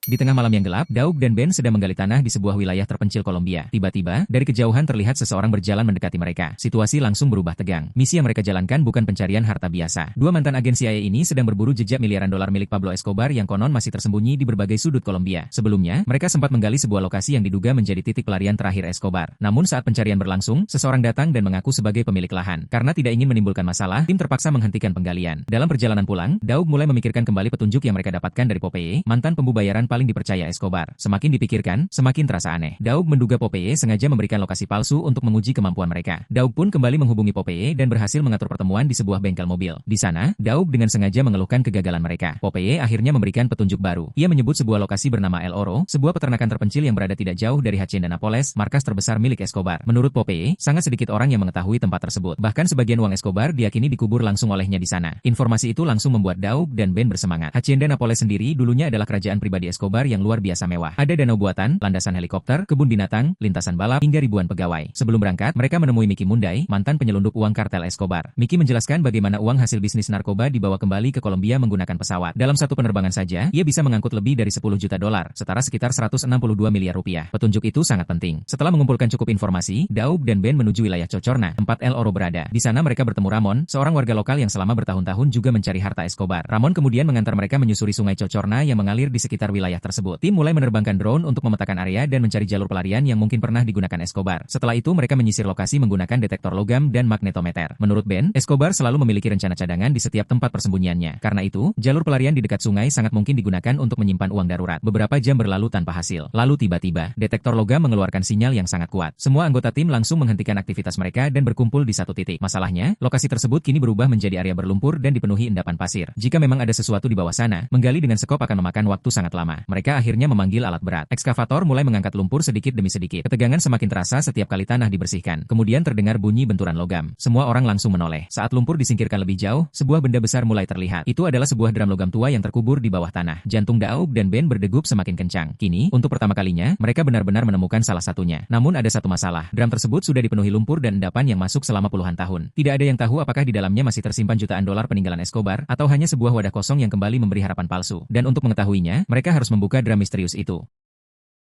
Di tengah malam yang gelap, Daug dan Ben sedang menggali tanah di sebuah wilayah terpencil Kolombia. Tiba-tiba, dari kejauhan terlihat seseorang berjalan mendekati mereka. Situasi langsung berubah tegang. Misi yang mereka jalankan bukan pencarian harta biasa. Dua mantan agen CIA ini sedang berburu jejak miliaran dolar milik Pablo Escobar yang konon masih tersembunyi di berbagai sudut Kolombia. Sebelumnya, mereka sempat menggali sebuah lokasi yang diduga menjadi titik pelarian terakhir Escobar. Namun saat pencarian berlangsung, seseorang datang dan mengaku sebagai pemilik lahan. Karena tidak ingin menimbulkan masalah, tim terpaksa menghentikan penggalian. Dalam perjalanan pulang, Daug mulai memikirkan kembali petunjuk yang mereka dapatkan dari Popeye, mantan pembubayaran paling dipercaya Escobar. Semakin dipikirkan, semakin terasa aneh. Daug menduga Popeye sengaja memberikan lokasi palsu untuk menguji kemampuan mereka. Daug pun kembali menghubungi Popeye dan berhasil mengatur pertemuan di sebuah bengkel mobil. Di sana, Daug dengan sengaja mengeluhkan kegagalan mereka. Popeye akhirnya memberikan petunjuk baru. Ia menyebut sebuah lokasi bernama El Oro, sebuah peternakan terpencil yang berada tidak jauh dari Hacienda Napoles, markas terbesar milik Escobar. Menurut Popeye, sangat sedikit orang yang mengetahui tempat tersebut. Bahkan sebagian uang Escobar diyakini dikubur langsung olehnya di sana. Informasi itu langsung membuat Daug dan Ben bersemangat. Hacienda Napoles sendiri dulunya adalah kerajaan pribadi Escobar yang luar biasa mewah. Ada danau buatan, landasan helikopter, kebun binatang, lintasan balap, hingga ribuan pegawai. Sebelum berangkat, mereka menemui Mickey Munday, mantan penyelundup uang kartel Escobar. Mickey menjelaskan bagaimana uang hasil bisnis narkoba dibawa kembali ke Kolombia menggunakan pesawat. Dalam satu penerbangan saja, ia bisa mengangkut lebih dari 10 juta dolar, setara sekitar 162 miliar rupiah. Petunjuk itu sangat penting. Setelah mengumpulkan cukup informasi, Daug dan Ben menuju wilayah Cocorna, tempat El Oro berada. Di sana mereka bertemu Ramon, seorang warga lokal yang selama bertahun-tahun juga mencari harta Escobar. Ramon kemudian mengantar mereka menyusuri sungai Cocorna yang mengalir di sekitar wilayah tersebut. Tim mulai menerbangkan drone untuk memetakan area dan mencari jalur pelarian yang mungkin pernah digunakan Escobar. Setelah itu mereka menyisir lokasi menggunakan detektor logam dan magnetometer. Menurut Ben, Escobar selalu memiliki rencana cadangan di setiap tempat persembunyiannya. Karena itu, jalur pelarian di dekat sungai sangat mungkin digunakan untuk menyimpan uang darurat. Beberapa jam berlalu tanpa hasil. Lalu tiba-tiba, detektor logam mengeluarkan sinyal yang sangat kuat. Semua anggota tim langsung menghentikan aktivitas mereka dan berkumpul di satu titik. Masalahnya, lokasi tersebut kini berubah menjadi area berlumpur dan dipenuhi endapan pasir. Jika memang ada sesuatu di bawah sana, menggali dengan sekop akan memakan waktu sangat lama. Mereka akhirnya memanggil alat berat. Ekskavator mulai mengangkat lumpur sedikit demi sedikit. Ketegangan semakin terasa setiap kali tanah dibersihkan. Kemudian terdengar bunyi benturan logam. Semua orang langsung menoleh. Saat lumpur disingkirkan lebih jauh, sebuah benda besar mulai terlihat. Itu adalah sebuah drum logam tua yang terkubur di bawah tanah. Jantung Daug dan Ben berdegup semakin kencang. Kini, untuk pertama kalinya, mereka benar-benar menemukan salah satunya. Namun ada satu masalah. Drum tersebut sudah dipenuhi lumpur dan endapan yang masuk selama puluhan tahun. Tidak ada yang tahu apakah di dalamnya masih tersimpan jutaan dolar peninggalan Escobar atau hanya sebuah wadah kosong yang kembali memberi harapan palsu. Dan untuk mengetahuinya, mereka harus membuka drum misterius itu.